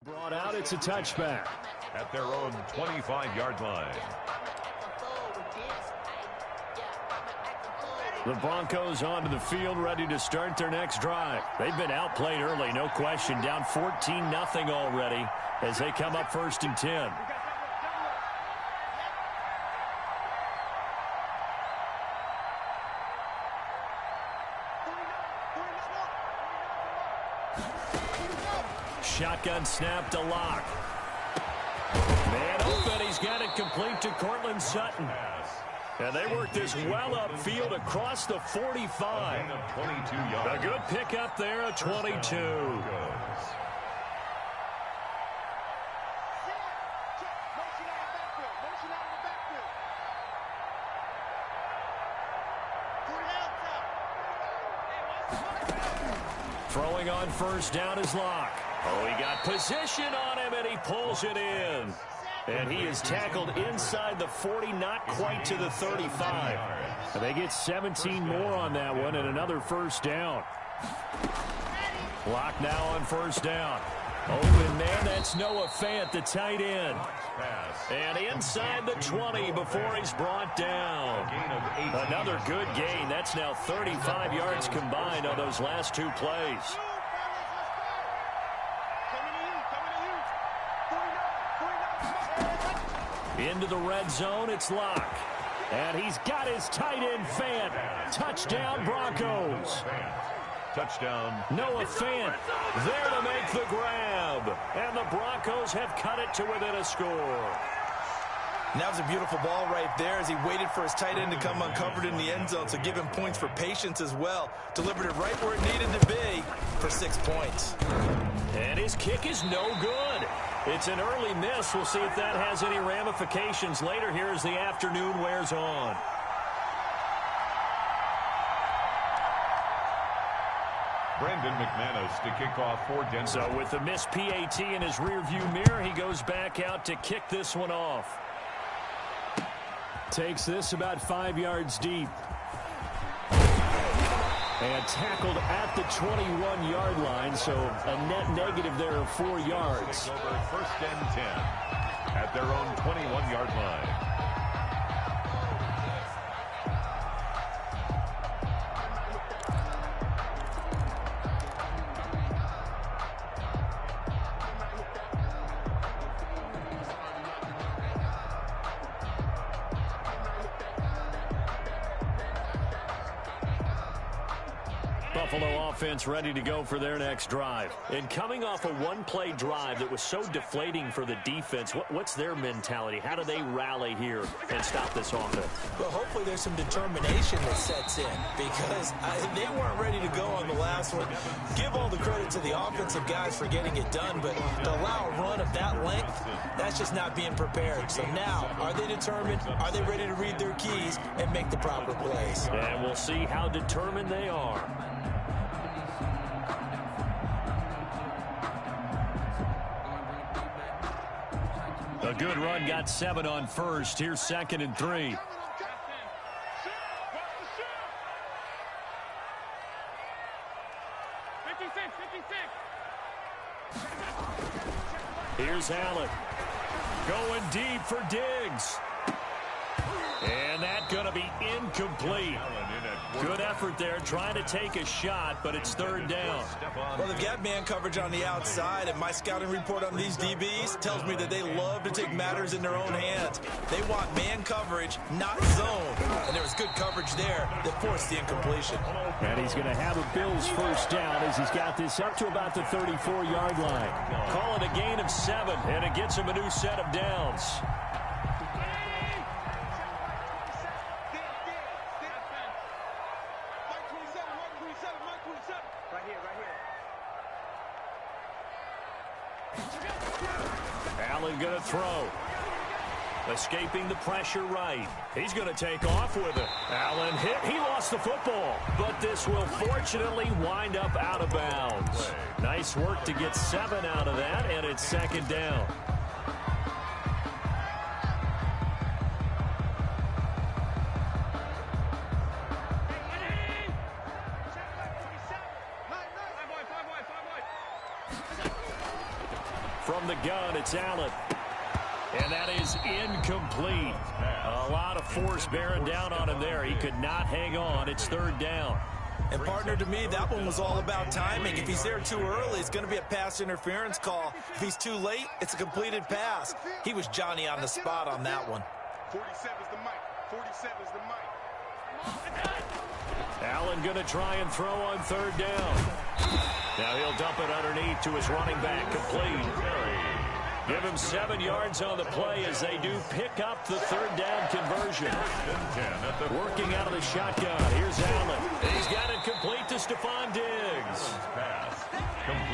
Brought out, it's a touchback. At their own 25-yard line. The Broncos onto the field, ready to start their next drive. They've been outplayed early, no question. Down 14-0 already as they come up 1st and 10. Shotgun snap to Locke. Man open, he's got it complete to Cortland Sutton. And they work this well upfield across the 45. A good pickup there, a 22. Throwing on 1st down is Locke. Oh, he got position on him, and he pulls it in. And he is tackled inside the 40, not quite to the 35. And they get 17 more on that one and another 1st down. Locke now on 1st down. Open man, that's Noah Fant, the tight end. And inside the 20 before he's brought down. Another good gain. That's now 35 yards combined on those last 2 plays. Into the red zone, it's Locke. And he's got his tight end, Fant. Touchdown, Broncos. Touchdown. Noah Fant there to make the grab. And the Broncos have cut it to within a score. And that was a beautiful ball right there as he waited for his tight end to come uncovered in the end zone, so give him points for patience as well. Delivered it right where it needed to be for 6 points. And his kick is no good. It's an early miss. We'll see if that has any ramifications later here as the afternoon wears on. Brandon McManus to kick off for Denver. So with the missed PAT in his rearview mirror, he goes back out to kick this one off. Takes this about 5 yards deep. And tackled at the 21-yard line, so a net negative there of 4 yards. Over 1st and 10 at their own 21-yard line. Buffalo offense ready to go for their next drive. And coming off a one-play drive that was so deflating for the defense, what's their mentality? How do they rally here and stop this offense? Well, hopefully there's some determination that sets in because they weren't ready to go on the last one. Give all the credit to the offensive guys for getting it done, but to allow a run of that length, that's just not being prepared. So now, are they determined? Are they ready to read their keys and make the proper plays? And we'll see how determined they are. A good run, got 7 on 1st. Here's 2nd and 3. Here's Allen. Going deep for Diggs. And that's going to be incomplete. Good effort there, trying to take a shot, but it's 3rd down. Well, they've got man coverage on the outside, and my scouting report on these DBs tells me that they love to take matters in their own hands. They want man coverage, not zone. And there was good coverage there that forced the incompletion. And he's going to have a Bills 1st down as he's got this up to about the 34-yard line. Call it a gain of 7, and it gets him a new set of downs. Allen going to throw. Escaping the pressure right. He's going to take off with it. Allen hit. He lost the football. But this will fortunately wind up out of bounds. Nice work to get 7 out of that, and it's 2nd down. From the gun, it's Allen. And that is incomplete. A lot of force bearing down on him there. He could not hang on. It's third down. And, partner, to me, that one was all about timing. If he's there too early, it's going to be a pass interference call. If he's too late, it's a completed pass. He was Johnny on the spot on that one. 47's the mic. 47's the mic. Allen going to try and throw on third down. Now he'll dump it underneath to his running back, complete. Give him 7 yards on the play as they do pick up the third down conversion. Working out of the shotgun. Here's Allen. He's got it complete to Stephon Diggs.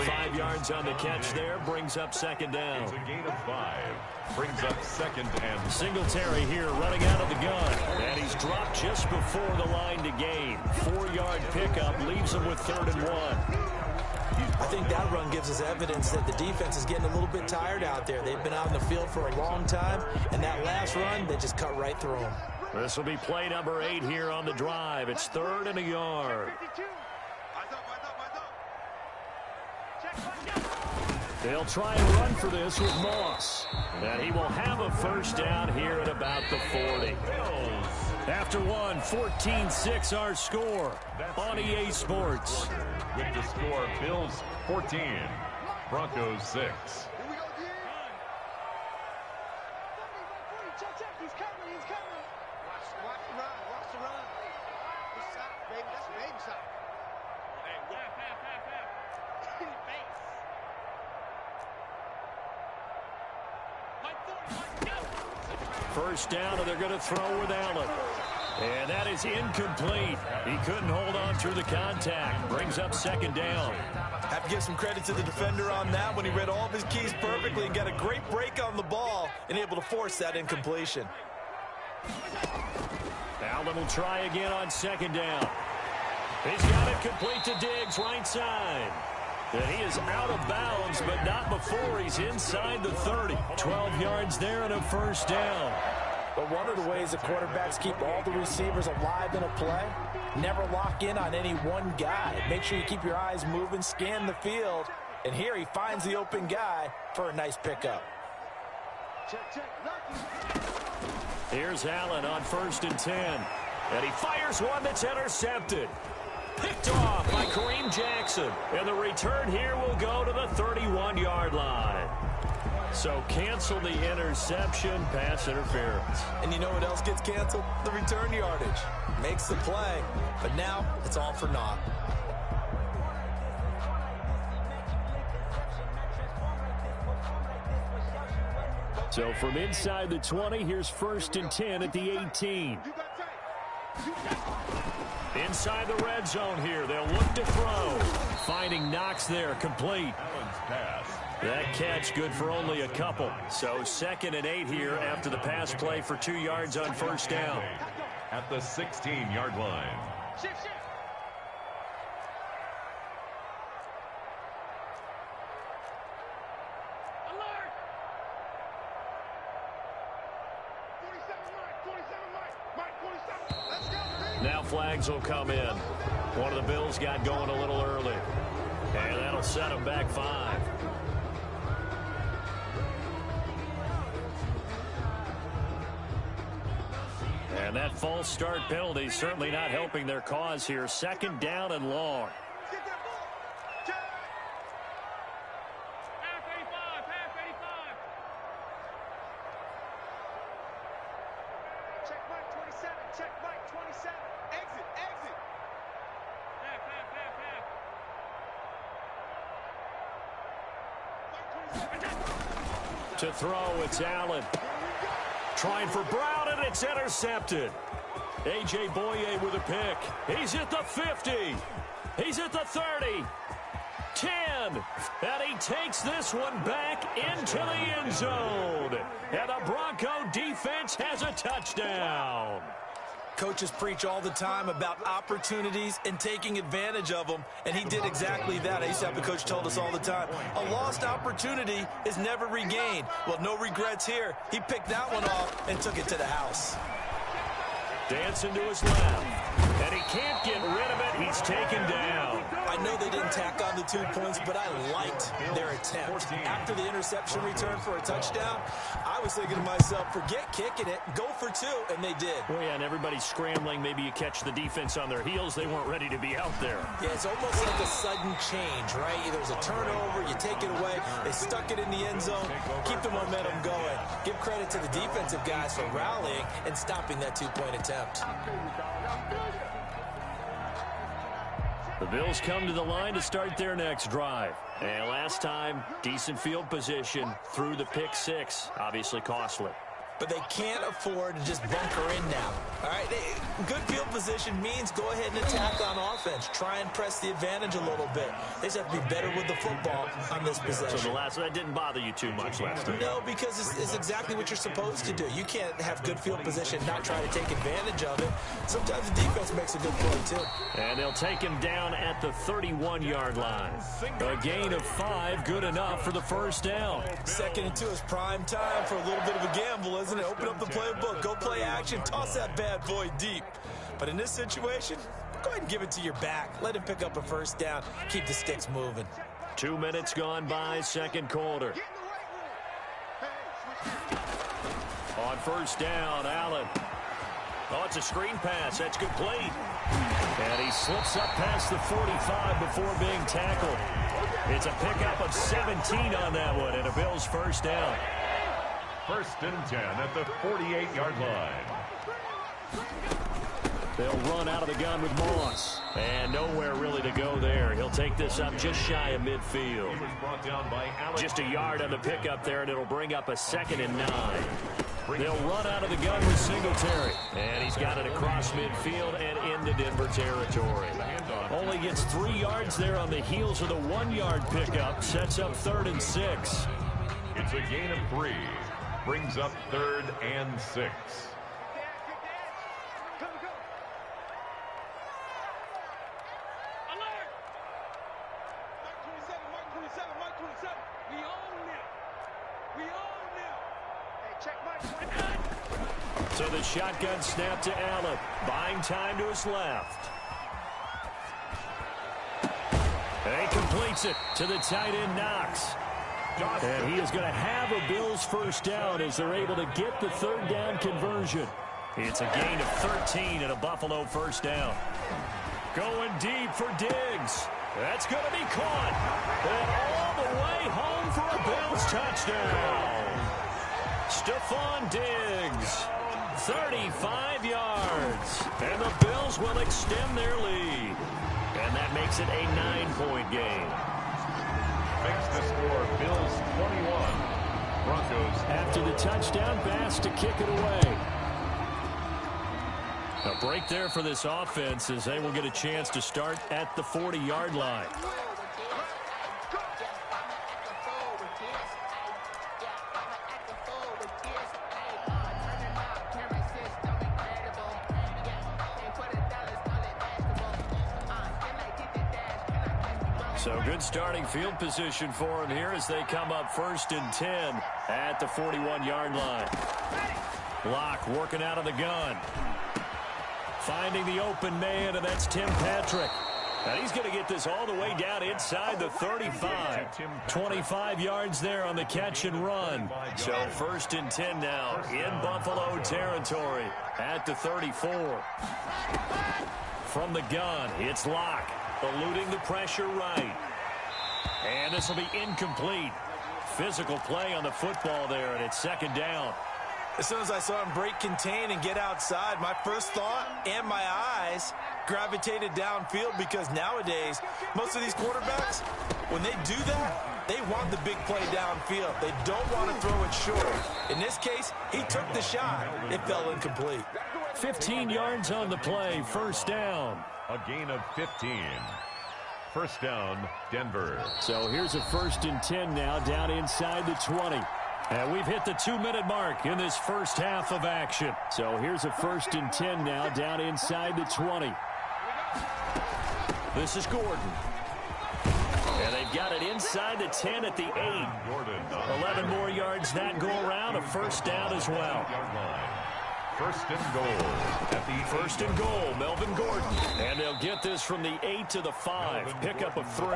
5 yards on the catch there. Brings up second down. It's a gain of 5. Brings up second and Singletary here running out of the gun. And he's dropped just before the line to gain. 4-yard pickup leaves him with 3rd and 1. I think that run gives us evidence that the defense is getting a little bit tired out there. They've been out in the field for a long time, and that last run, they just cut right through them. This will be play number 8 here on the drive. It's 3rd and a yard. They'll try and run for this with Moss. And he will have a first down here at about the 40. After one, 14-6 our score on EA Sports. with the score, Bills 14, Broncos 6. He's coming. Watch the run. This side, baby, that's the baby side. Hey, half. In the face. First down, and they're going to throw with Allen. And that is incomplete. He couldn't hold on through the contact. Brings up second down. Have to give some credit to the defender on that when he read all of his keys perfectly and got a great break on the ball and able to force that incompletion. Allen will try again on second down. He's got it complete to Diggs, right side. And he is out of bounds, but not before he's inside the 30. 12 yards there and a first down. But one of the ways the quarterbacks keep all the receivers alive in a play, never lock in on any one guy. Make sure you keep your eyes moving, scan the field. And here he finds the open guy for a nice pickup. Here's Allen on 1st and 10. And he fires one that's intercepted. Picked off by Kareem Jackson. And the return here will go to the 31-yard line. So cancel the interception, pass interference. And you know what else gets canceled? The return yardage. Makes the play, but now it's all for naught. So from inside the 20, here's 1st and 10 at the 18. Inside the red zone here, they'll look to throw. Finding Knox there, complete. Allen's pass. That catch good for only a couple. So 2nd and 8 here after the pass play for 2 yards on first down. At the 16-yard line. Shift. Alert! 47 Mike. Let's go. Now flags will come in. One of the Bills got going a little early. And that'll set them back 5. And that false start penalty certainly not helping their cause here. 2nd down and long. Get that ball. Half 85. Check Mike 27. Exit. Half. To throw, it's Allen. Trying for Brown, and it's intercepted. A.J. Boye with a pick. He's at the 50. He's at the 30. 10. And he takes this one back into the end zone. And the Bronco defense has a touchdown. Coaches preach all the time about opportunities and taking advantage of them, and he did exactly that. I used to have a coach told us all the time, a lost opportunity is never regained. Well, no regrets here. He picked that one off and took it to the house. Dancing to his left, and he can't get rid of it. He's taken down. I I know they didn't tack on the 2 points, but I liked their attempt. After the interception return for a touchdown, I was thinking to myself, forget kicking it, go for 2, and they did. Well, yeah, and everybody's scrambling. Maybe you catch the defense on their heels. They weren't ready to be out there. Yeah, it's almost like a sudden change, right? There's a turnover, you take it away, they stuck it in the end zone, keep the momentum going. Give credit to the defensive guys for rallying and stopping that 2-point attempt. The Bills come to the line to start their next drive. And last time, decent field position through the pick 6. Obviously costly. But they can't afford to just bunker in now. All right, good field position means go ahead and attack on offense. Try and press the advantage a little bit. They just have to be better with the football on this possession. So that didn't bother you too much last time? No, because it's exactly what you're supposed to do. You can't have good field position, not try to take advantage of it. Sometimes the defense makes a good play, too. And they'll take him down at the 31-yard line. A gain of 5, good enough for the first down. 2nd and 2 is prime time for a little bit of a gamble, isn't it? Open up the playbook, go play action, toss that bad boy deep. But in this situation, go ahead and give it to your back. Let him pick up a first down. Keep the sticks moving. 2 minutes gone by, second quarter. On first down, Allen. Oh, it's a screen pass. That's complete. And he slips up past the 45 before being tackled. It's a pickup of 17 on that one, and a Bills first down. 1st and 10 at the 48-yard line. They'll run out of the gun with Moss. And nowhere really to go there. He'll take this up just shy of midfield. Just a yard on the pickup there, and it'll bring up a 2nd and 9. They'll run out of the gun with Singletary. And he's got it across midfield and into Denver territory. Only gets 3 yards there on the heels of the 1-yard pickup. Sets up 3rd and 6. It's a gain of 3. Brings up 3rd and 6. So the shotgun snap to Allen. Buying time to his left. And he completes it to the tight end, Knox. And he is going to have a Bills first down as they're able to get the 3rd down conversion. It's a gain of 13 and a Buffalo first down. Going deep for Diggs. That's going to be caught. And all the way home for a Bills touchdown. Stephon Diggs, 35 yards. And the Bills will extend their lead. And that makes it a 9-point game. Makes the score Bills 21. Broncos. After the touchdown, Bass to kick it away. A break there for this offense as they will get a chance to start at the 40-yard line. So good starting field position for him here as they come up 1st and 10 at the 41-yard line. Locke working out of the gun. Finding the open man, and that's Tim Patrick. And he's going to get this all the way down inside the 35. 25 yards there on the catch and run. So 1st and 10 now in Buffalo territory at the 34. From the gun, it's Locke. Eluding the pressure right. And this will be incomplete. Physical play on the football there, and it's 2nd down. As soon as I saw him break contain and get outside, my first thought and my eyes gravitated downfield because nowadays, most of these quarterbacks, when they do that, they want the big play downfield. They don't want to throw it short. In this case, he took the shot. It fell incomplete. 15 yards on the play, first down. A gain of 15. First down, Denver. So here's a 1st and 10 now down inside the 20. And we've hit the 2-minute mark in this first half of action. So here's a 1st and 10 now down inside the 20. This is Gordon. And they've got it inside the 10 at the 8. 11 more yards that go around, a first down as well. first and goal. At the First and goal, Melvin Gordon. And they'll get this from the 8 to the 5. Pickup of 3.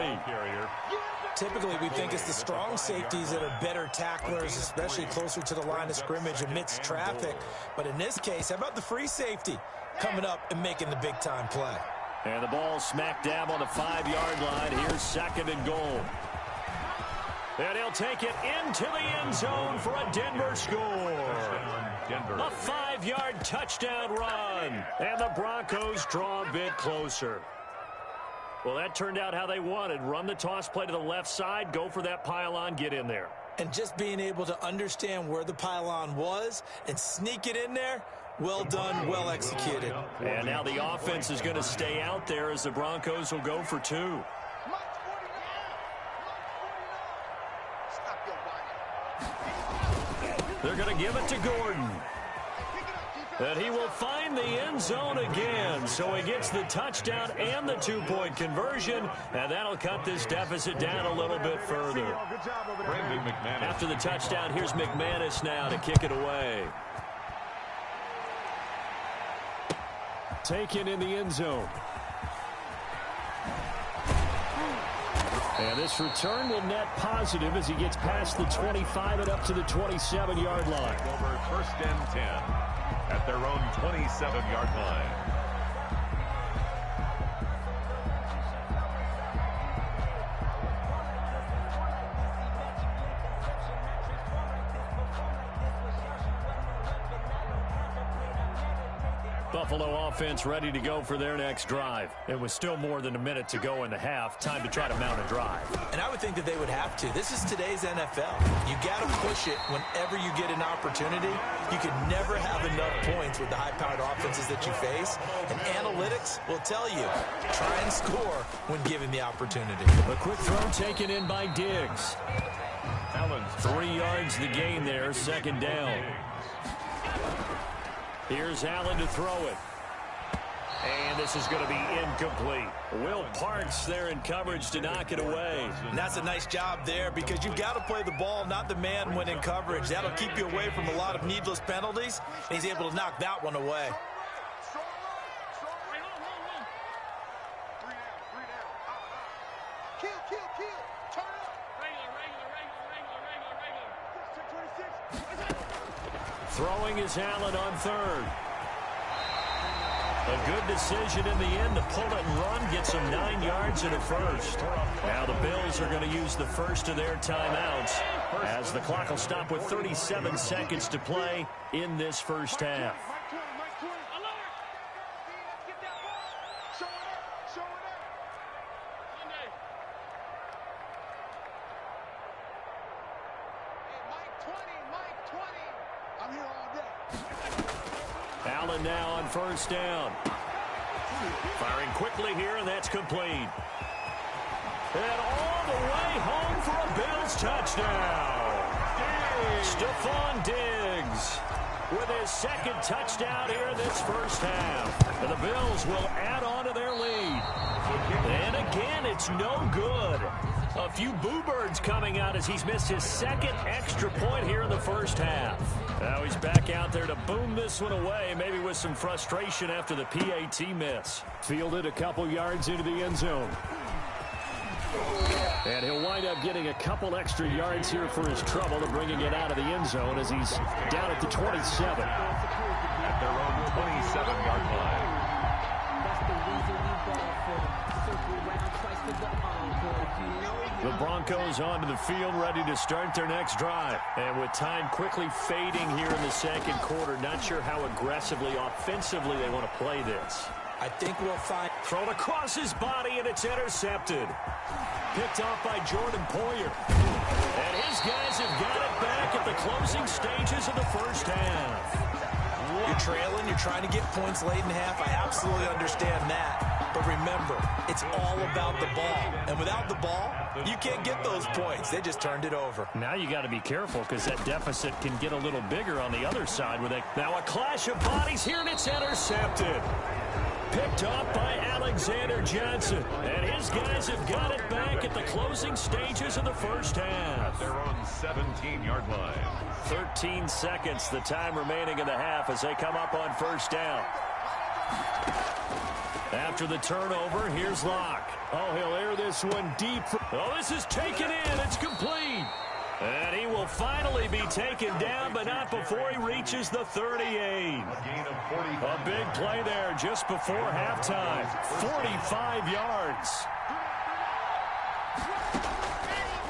Typically, we think it's the strong safeties that are better tacklers, especially closer to the line of scrimmage amidst traffic. But in this case, how about the free safety coming up and making the big-time play? And the ball smack dab on the 5-yard line. Here's second and goal. And he'll take it into the end zone for a Denver score. A 5-yard touchdown run. And the Broncos draw a bit closer. Well, that turned out how they wanted. Run the toss play to the left side, go for that pylon, get in there. And just being able to understand where the pylon was and sneak it in there, well done, well executed. And now the offense is going to stay out there as the Broncos will go for 2. They're going to give it to Gordon. And he will find the end zone again. So he gets the touchdown and the 2-point conversion. And that'll cut this deficit down a little bit further. After the touchdown, here's McManus now to kick it away. Taken in the end zone. And this return will net positive as he gets past the 25 and up to the 27-yard line. Over first and 10 at their own 27-yard line. Buffalo offense ready to go for their next drive. It was still more than a minute to go in the half. Time to try to mount a drive. And I would think that they would have to. This is today's NFL. You got to push it whenever you get an opportunity. You can never have enough points with the high-powered offenses that you face. And analytics will tell you, try and score when given the opportunity. A quick throw taken in by Diggs. 3 yards the gain there, second down. Here's Allen to throw it. And this is going to be incomplete. Will Parks there in coverage to knock it away. And that's a nice job there because you've got to play the ball, not the man when in coverage. That'll keep you away from a lot of needless penalties. And he's able to knock that one away. Throwing is Allen on third. A good decision in the end to pull it and run, get some 9 yards and a first. Now the Bills are going to use the first of their timeouts as the clock will stop with 37 seconds to play in this first half. Allen now on first down. Firing quickly here, and that's complete. And all the way home for a Bills touchdown. Stephon Diggs with his second touchdown here in this first half. And the Bills will add on to their lead. And again, it's no good. A few boo birds coming out as he's missed his second extra point here in the first half. Now he's back out there to boom this one away, maybe with some frustration after the PAT miss. Fielded a couple yards into the end zone. And he'll wind up getting a couple extra yards here for his trouble and bringing it out of the end zone as he's down at the 27. At their own 27-yard line. The Broncos onto the field, ready to start their next drive. And with time quickly fading here in the second quarter, not sure how aggressively, offensively they want to play this. I think we'll find... Thrown across his body, and it's intercepted. Picked off by Jordan Poyer. And his guys have got it back at the closing stages of the first half. You're trailing, you're trying to get points late in half. I absolutely understand that. But remember, it's all about the ball. And without the ball, you can't get those points. They just turned it over. Now you got to be careful because that deficit can get a little bigger on the other side. Now a clash of bodies here, and it's intercepted. picked off by Alexander Johnson. And his guys have got it back at the closing stages of the first half. They're on 17-yard line. 13 seconds, the time remaining in the half as they come up on first down. After the turnover, here's Locke. Oh, he'll air this one deep. Oh, this is taken in. It's complete. And he will finally be taken down, but not before he reaches the 38. A big play there just before halftime. 45 yards.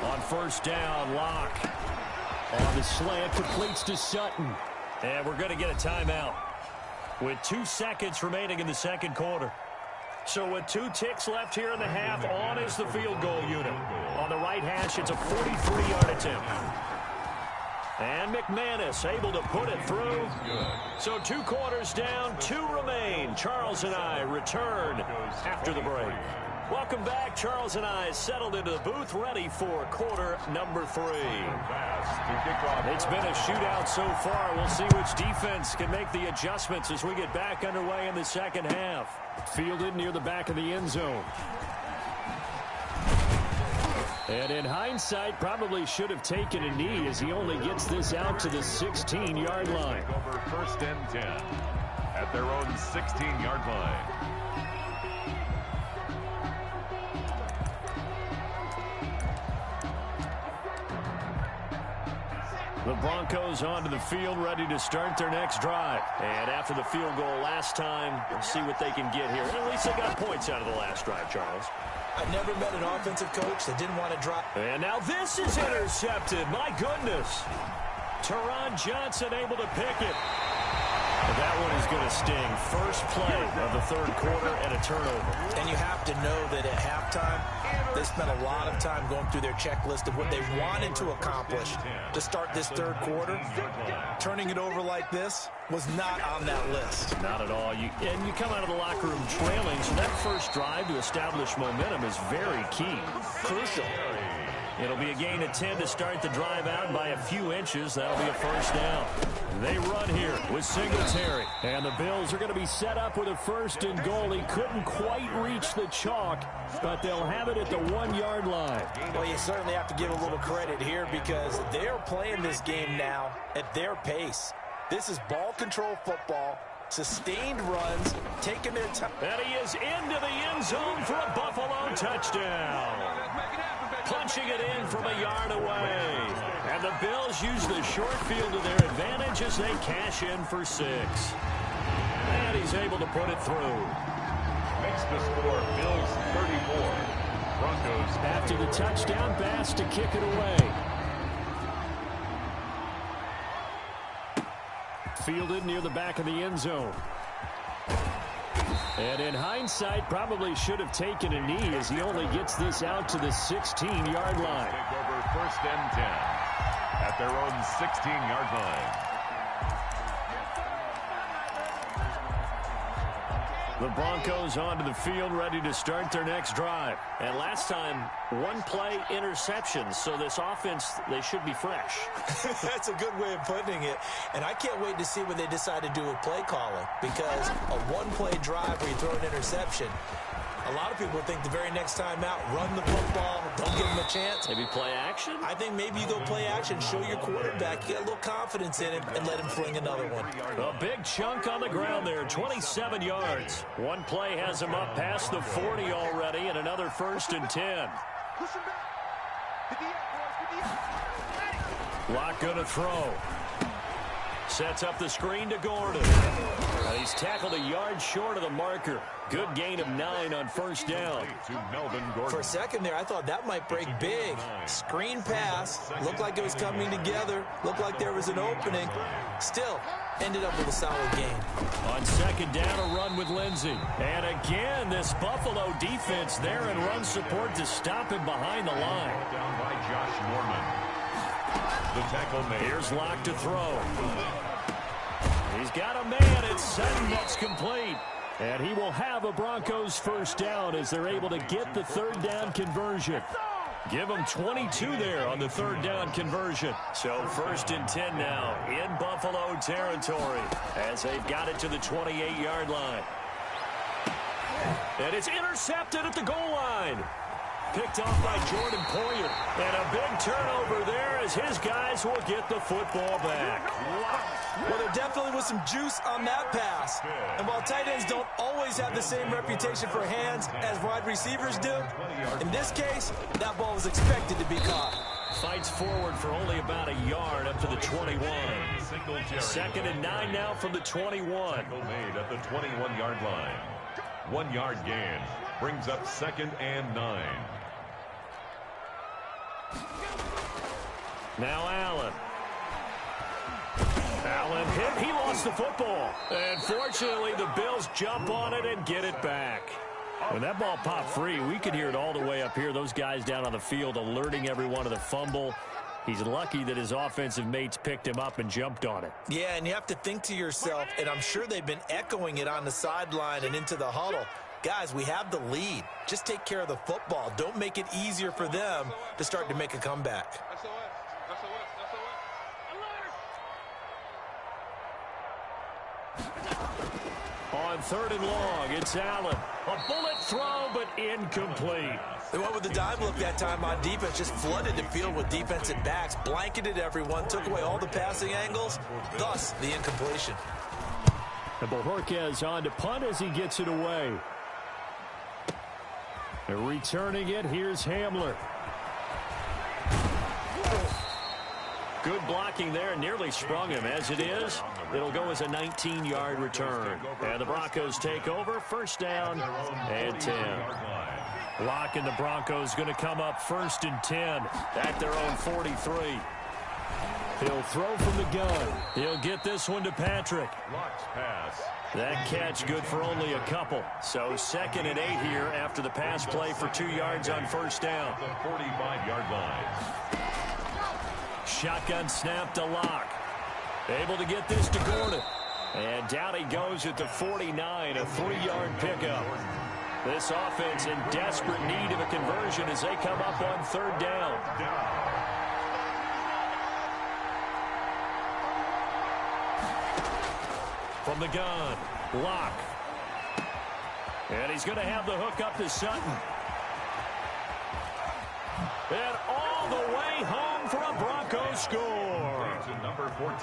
On first down, Locke. On the slant, completes to Sutton. And we're going to get a timeout with 2 seconds remaining in the second quarter. So with 2 ticks left here in the half, on is the field goal unit. On the right hash, it's a 43-yard attempt. And McManus able to put it through. So 2 quarters down, 2 remain. Charles and I return after the break. Welcome back. Charles and I settled into the booth, ready for quarter number 3. It's been a shootout so far. We'll see which defense can make the adjustments as we get back underway in the second half. Fielded near the back of the end zone. And in hindsight, probably should have taken a knee as he only gets this out to the 16-yard line. Over first and 10 at their own 16-yard line. The Broncos onto the field, ready to start their next drive. And after the field goal last time, we'll see what they can get here. At least they got points out of the last drive, Charles. I never met an offensive coach that didn't want to drop. And now this is intercepted. My goodness. Teron Johnson able to pick it. And that one is going to sting. First play of the third quarter and a turnover. And you have to know that at halftime, they spent a lot of time going through their checklist of what they wanted to accomplish to start this third quarter. Turning it over like this was not on that list. Not at all. You come out of the locker room trailing, so that first drive to establish momentum is very key. Crucial. It'll be a gain of 10 to start the drive out by a few inches. That'll be a first down. They run here with Singletary. And the Bills are going to be set up with a first and goal. He couldn't quite reach the chalk, but they'll have it at the 1-yard line. Well, you certainly have to give a little credit here because they're playing this game now at their pace. This is ball control football, sustained runs, taking their time. And he is into the end zone for a Buffalo touchdown. Punching it in from a yard away. And the Bills use the short field to their advantage as they cash in for 6. And he's able to put it through. Makes the score Bills 34. Broncos. After the touchdown pass to kick it away. Fielded near the back of the end zone. And in hindsight, probably should have taken a knee as he only gets this out to the 16-yard line. Take over first and 10 at their own 16-yard line. The Broncos onto the field, ready to start their next drive. And last time, 1-play interceptions, so this offense, they should be fresh. That's a good way of putting it. And I can't wait to see what they decide to do with play calling, because a 1-play drive where you throw an interception, a lot of people think the very next time out, run the football, don't give them a chance. Maybe play action? I think maybe you go play action, show your quarterback, you got a little confidence in him, and let him fling another one. A big chunk on the ground there, 27 yards. One play has him up past the 40 already, and another first and 10. Locke gonna throw. Sets up the screen to Gordon. And he's tackled a yard short of the marker. Good gain of 9 on first down. For a second there, I thought that might break big. Screen pass. Looked like it was coming together. Looked like there was an opening. Still, ended up with a solid gain. On second down, a run with Lindsey. And again, this Buffalo defense there in run support to stop him behind the line. Down by Josh Norman. The tackle made. Here's Locke to throw. He's got a man. It's Sutton that's complete. And he will have a Broncos first down as they're able to get the third down conversion. Give them 22 there on the third down conversion. So first and 10 now in Buffalo territory as they've got it to the 28-yard line. And it's intercepted at the goal line. Picked off by Jordan Poyer. And a big turnover there as his guys will get the football back. Well, there definitely was some juice on that pass. And while tight ends don't always have the same reputation for hands as wide receivers do, in this case, that ball was expected to be caught. Fights forward for only about a yard up to the 21. 2nd and 9 now from the 21. Made at the 21-yard line. 1 yard gain brings up 2nd and 9. Now Allen. Allen hit. He lost the football. And fortunately, the Bills jump on it and get it back. When that ball popped free, we could hear it all the way up here. Those guys down on the field alerting everyone of the fumble. He's lucky that his offensive mates picked him up and jumped on it. Yeah, and you have to think to yourself, and I'm sure they've been echoing it on the sideline and into the huddle. Guys, we have the lead. Just take care of the football. Don't make it easier for them to start to make a comeback. On 3rd and long, it's Allen. A bullet throw, but incomplete. They went with the dive look that time on defense, just flooded the field with defensive backs, blanketed everyone, took away all the passing angles, thus the incompletion. And Bojorquez on to punt as he gets it away. And returning it, here's Hamler. Good blocking there, nearly sprung him. As it is, it'll go as a 19-yard return. And the Broncos take over, 1st down and 10. Lock and the Broncos going to come up 1st and 10 at their own 43. He'll throw from the gun. He'll get this one to Patrick. Lock's pass. That catch good for only a couple. So 2nd and 8 here after the pass play for 2 yards on 1st down. The 45-yard line. Shotgun snap to Lock. Able to get this to Gordon. And down he goes at the 49, a 3-yard pickup. This offense in desperate need of a conversion as they come up on 3rd down. From the gun, Lock. And he's going to have the hook up to Sutton. And all the way home for a Broncos score.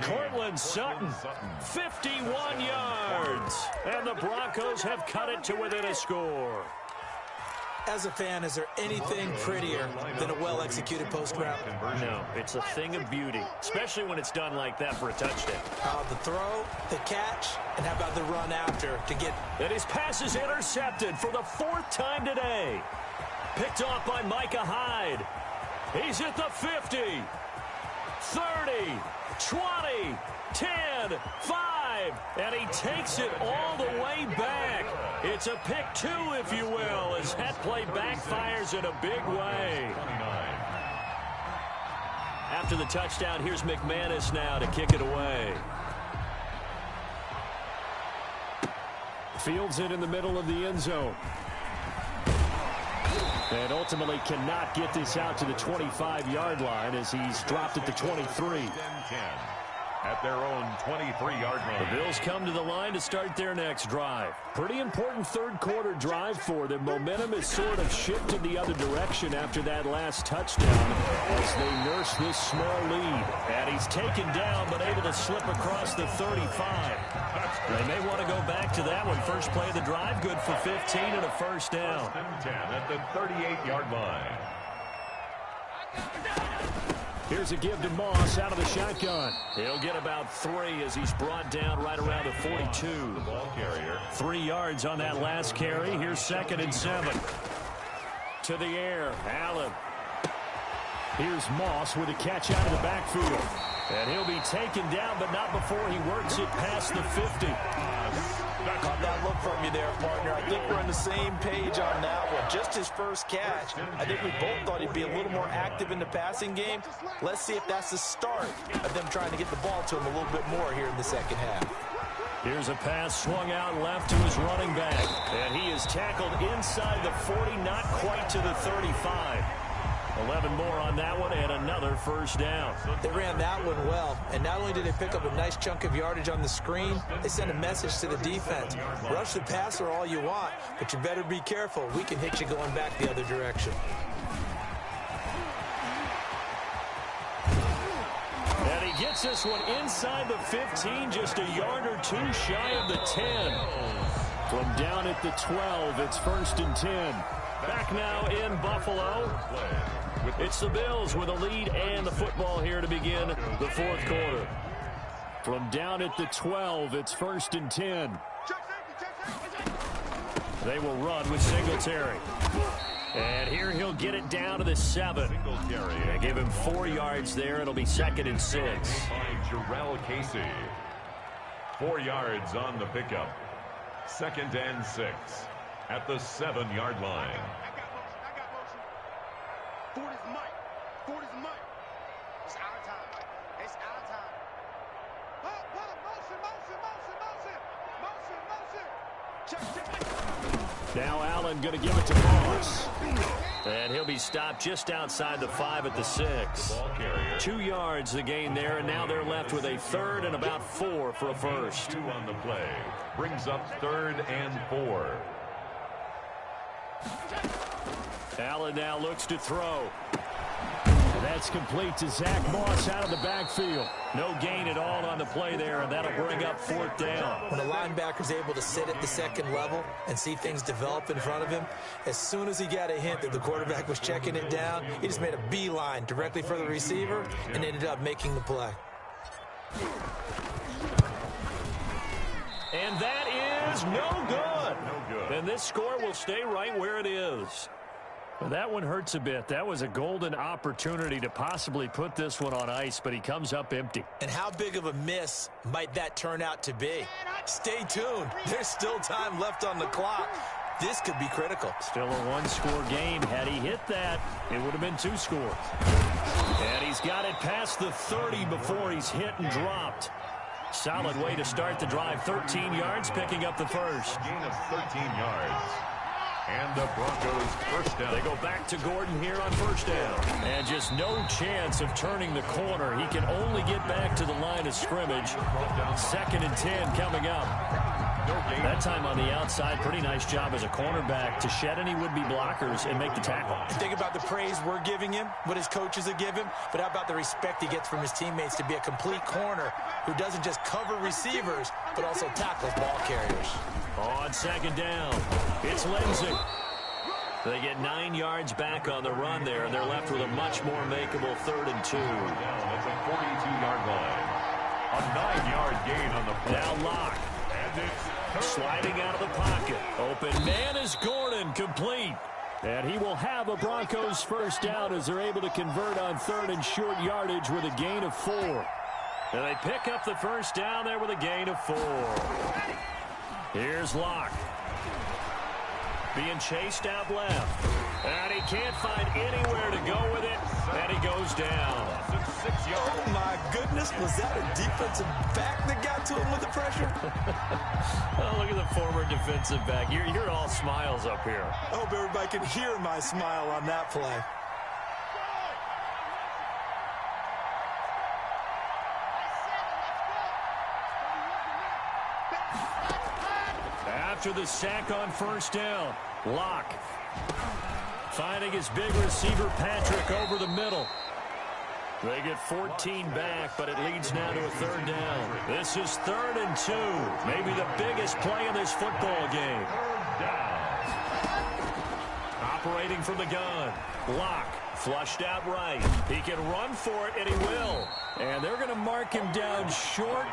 Cortland Sutton, 51 yards. And the Broncos have cut it to within a score. As a fan, is there anything prettier than a well-executed post route? No, it's a thing of beauty, especially when it's done like that for a touchdown. The throw, the catch, and how about the run after to get... And his pass is intercepted for the 4th time today. Picked off by Micah Hyde. He's at the 50, 30, 20, 10, 5, and he takes it all the way back. It's a pick 2, if you will, as that play backfires in a big way. After the touchdown, here's McManus now to kick it away. Fields it in the middle of the end zone. And ultimately cannot get this out to the 25-yard line as he's dropped at the 23. At their own 23-yard line. The Bills come to the line to start their next drive. Pretty important 3rd quarter drive for them. Momentum is sort of shifted the other direction after that last touchdown as they nurse this small lead. And he's taken down but able to slip across the 35. They may want to go back to that one. First play of the drive, good for 15 and a 1st down. 10 at the 38-yard line. Here's a give to Moss out of the shotgun. He'll get about 3 as he's brought down right around the 42. The ball carrier. 3 yards on that last carry. Here's 2nd and 7. To the air, Allen. Here's Moss with a catch out of the backfield. And he'll be taken down, but not before he works it past the 50. Caught that look from you there, partner. I think we're on the same page on that one. Just his first catch. I think we both thought he'd be a little more active in the passing game. Let's see if that's the start of them trying to get the ball to him a little bit more here in the 2nd half. Here's a pass swung out left to his running back. And he is tackled inside the 40, not quite to the 35. 11 more on that one, and another another first down. They ran that one well, and not only did they pick up a nice chunk of yardage on the screen, they sent a message to the defense. Rush the passer all you want, but you better be careful. We can hit you going back the other direction. And he gets this one inside the 15, just a yard or two shy of the 10. From down at the 12, it's 1st and 10. Back now in Buffalo. It's the Bills with a lead and the football here to begin the 4th quarter. From down at the 12, it's 1st and 10. They will run with Singletary. And here he'll get it down to the 7. They give him 4 yards there. It'll be 2nd and 6. Jarrell Casey. 4 yards on the pickup. 2nd and 6 at the 7-yard line. I got motion. Ford is Mike. It's our time. Motion. Now Allen going to give it to Moss. And he'll be stopped just outside the 5 at the 6. 2 yards the gain there, and now they're left with a 3rd and about 4 for a first. 2 on the play. Brings up 3rd and 4. Allen now looks to throw. That's complete to Zach Moss out of the backfield. No gain at all on the play there, and that'll bring up 4th down. When a linebacker's able to sit at the 2nd level and see things develop in front of him, as soon as he got a hint that the quarterback was checking it down, he just made a beeline directly for the receiver and ended up making the play. And that is no good. And this score will stay right where it is. Well, that one hurts a bit. That was a golden opportunity to possibly put this one on ice, but he comes up empty. And how big of a miss might that turn out to be? Stay tuned. There's still time left on the clock. This could be critical. Still a 1-score game. Had he hit that, it would have been 2 scores. And he's got it past the 30 before he's hit and dropped. Solid way to start the drive. 13 yards, picking up the first. Gain of 13 yards. And the Broncos first down. They go back to Gordon here on first down. And just no chance of turning the corner. He can only get back to the line of scrimmage. 2nd and 10 coming up. That time on the outside, pretty nice job as a cornerback to shed any would-be blockers and make the tackle. Think about the praise we're giving him, what his coaches have given him, but how about the respect he gets from his teammates to be a complete corner who doesn't just cover receivers, but also tackles ball carriers. On 2nd down, it's Lindsey. They get 9 yards back on the run there, and they're left with a much more makeable 3rd and 2. That's a 42-yard line. A 9-yard gain on the play. Now Locke. Sliding out of the pocket. Open man is Gordon, complete. And he will have a Broncos first down as they're able to convert on 3rd and short yardage with a gain of 4. And they pick up the first down there with a gain of 4. Here's Locke. Being chased out left. And he can't find anywhere to go with it. And he goes down. Oh, my goodness. Was that a defensive back that got to him with the pressure? Oh, look at the former defensive back. You're all smiles up here. I hope everybody can hear my smile on that play. After the sack on first down, Locke finding his big receiver Patrick over the middle. They get 14 back, but it leads now to a 3rd down. This is 3rd and 2. Maybe the biggest play in this football game. 3rd down. Operating from the gun. Locke flushed out right. He can run for it, and he will. And they're going to mark him down short,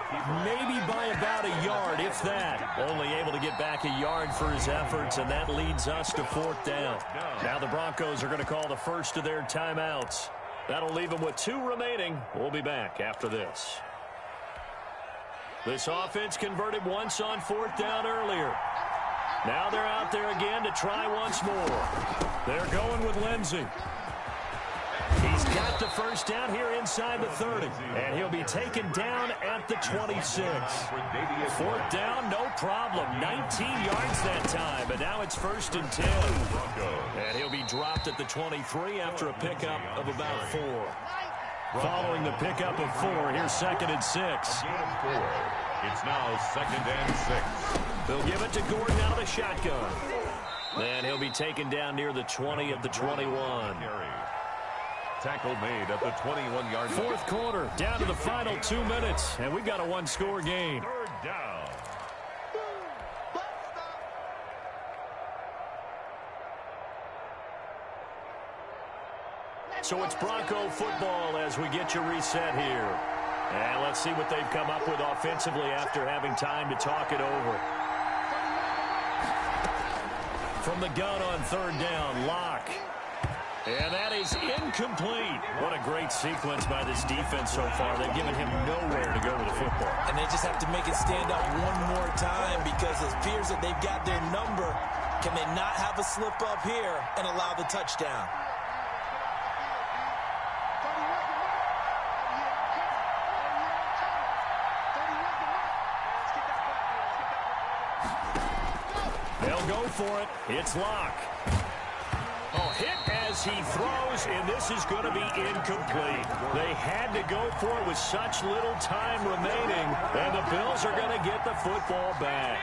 maybe by about a yard, if that. Only able to get back a yard for his efforts, and that leads us to 4th down. Now the Broncos are going to call the first of their timeouts. That'll leave them with 2 remaining. We'll be back after this. This offense converted once on 4th down earlier. Now they're out there again to try once more. They're going with Lindsey. He's got the first down here inside the 30. And he'll be taken down at the 26. 4th down, no problem. 19 yards that time. But now it's 1st and 10. And he'll be dropped at the 23 after a pickup of about 4. Following the pickup of 4, here's 2nd and 6. It's now 2nd and 6. They'll give it to Gordon out of the shotgun. And he'll be taken down near the 20 of the 21. Tackle made at the 21-yard line. 4th quarter, down to the final 2 minutes, and we've got a one-score game. 3rd down. So it's Bronco football as we get you reset here. And let's see what they've come up with offensively after having time to talk it over. From the gun on 3rd down, Locke. And that is incomplete. What a great sequence by this defense so far. They've given him nowhere to go with the football. And they just have to make it stand up one more time because it appears that they've got their number. Can they not have a slip up here and allow the touchdown? They'll go for it. It's Locke. Oh, hit as he throws, and this is going to be incomplete. They had to go for it with such little time remaining, and the Bills are going to get the football back.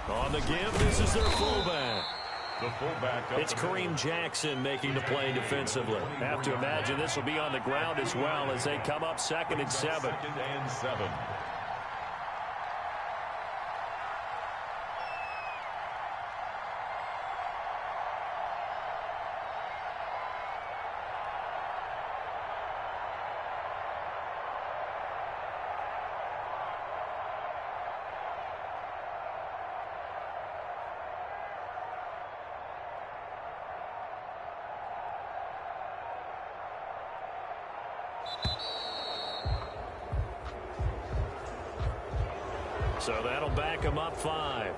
On the give, this is their fullback. The fullback up It's Kareem Jackson making the play defensively. Have to imagine this will be on the ground as well as they come up 2nd and 7. 2nd and 7. So that'll back him up 5.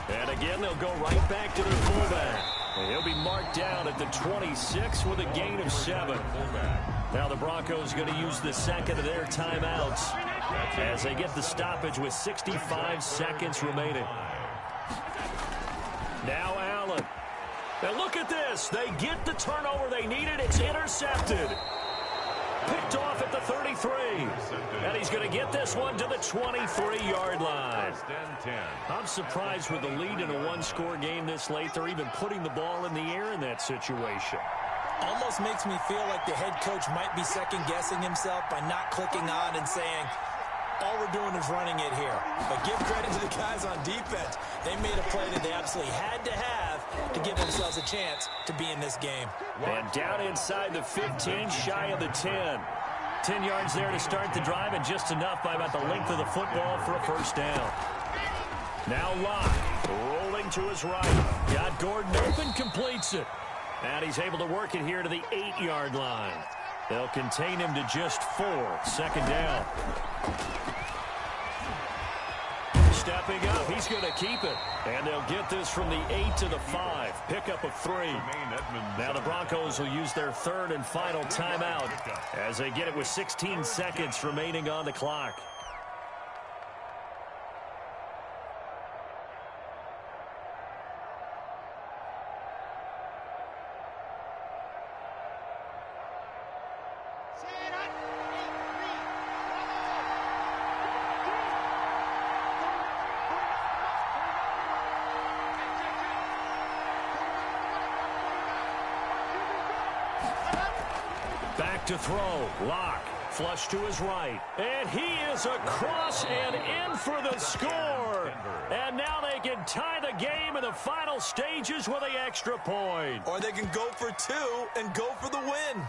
And again, they'll go right back to their fullback. And he'll be marked down at the 26 with a gain of 7. Now the Broncos going to use the 2nd of their timeouts as they get the stoppage with 65 seconds remaining. Now Allen. And look at this. They get the turnover they needed. It's intercepted. Picked off at the 33. And he's going to get this one to the 23-yard line. I'm surprised with the lead in a one-score game this late, they're even putting the ball in the air in that situation. Almost makes me feel like the head coach might be second-guessing himself by not clicking on and saying, all we're doing is running it here. But give credit to the guys on defense. They made a play that they absolutely had to have to give themselves a chance to be in this game. And down inside the 15, shy of the 10. 10 yards there to start the drive, and just enough by about the length of the football for a first down. Now Locke rolling to his right. Got Gordon open, completes it. And he's able to work it here to the 8-yard line. They'll contain him to just 4. 2nd down. Stepping up, he's going to keep it. And they'll get this from the 8 to the 5. Pickup of 3. Now the Broncos will use their 3rd and final timeout as they get it with 16 seconds remaining on the clock. To throw, Locke, flush to his right, and he is across and in for the score. And now they can tie the game in the final stages with the extra point. Or they can go for 2 and go for the win.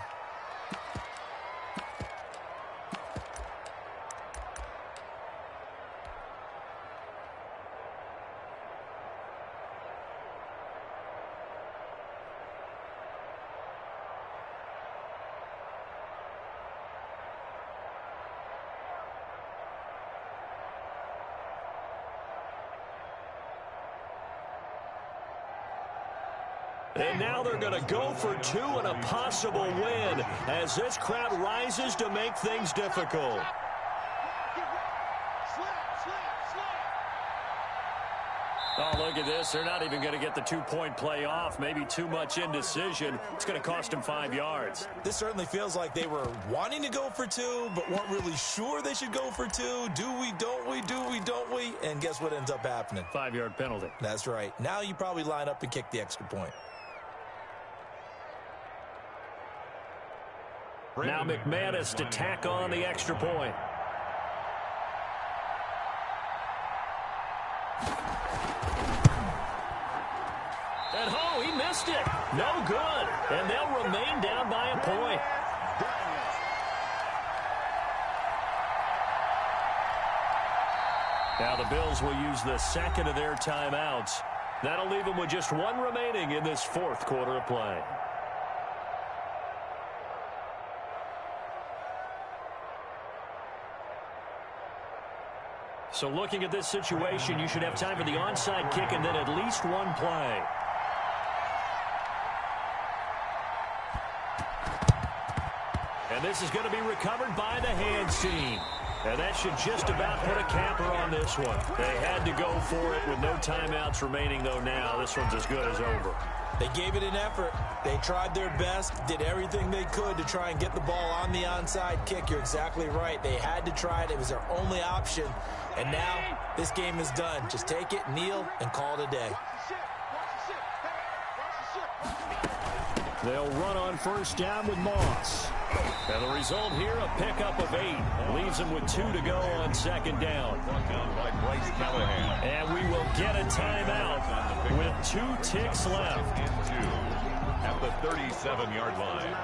And now they're going to go for 2 and a possible win as this crowd rises to make things difficult. Oh, look at this. They're not even going to get the 2-point play off. Maybe too much indecision. It's going to cost them 5 yards. This certainly feels like they were wanting to go for 2, but weren't really sure they should go for 2. Do we, don't we, do we, don't we? And guess what ends up happening? 5-yard penalty. That's right. Now you probably line up and kick the extra point. Now McManus to tack on the extra point. And oh, he missed it. No good. And they'll remain down by a point. Now the Bills will use the second of their timeouts. That'll leave them with just 1 remaining in this 4th quarter of play. So looking at this situation, you should have time for the onside kick and then at least 1 play. And this is going to be recovered by the hands team. And that should just about put a capper on this one. They had to go for it with no timeouts remaining, though now. This one's as good as over. They gave it an effort. They tried their best, did everything they could to try and get the ball on the onside kick. You're exactly right. They had to try it. It was their only option. And now this game is done. Just take it, kneel, and call it a day. They'll run on first down with Moss. And the result here, a pickup of 8. Leaves them with 2 to go on second down. And we will get a timeout with 2 ticks left. At the 37-yard line.